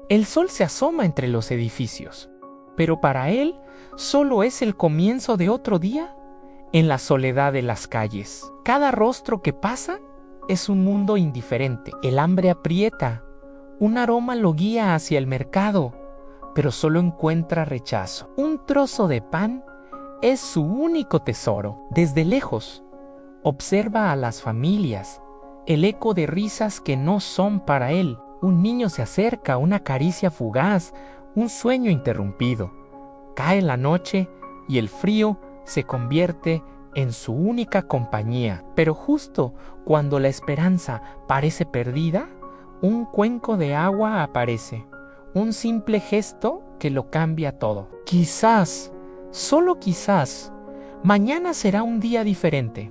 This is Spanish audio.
El sol se asoma entre los edificios, pero para él solo es el comienzo de otro día en la soledad de las calles. Cada rostro que pasa es un mundo indiferente. El hambre aprieta, un aroma lo guía hacia el mercado, pero solo encuentra rechazo. Un trozo de pan es su único tesoro. Desde lejos, observa a las familias, el eco de risas que no son para él. Un niño se acerca, una caricia fugaz, un sueño interrumpido. Cae la noche y el frío se convierte en su única compañía. Pero justo cuando la esperanza parece perdida, un cuenco de agua aparece. Un simple gesto que lo cambia todo. Quizás, solo quizás, mañana será un día diferente.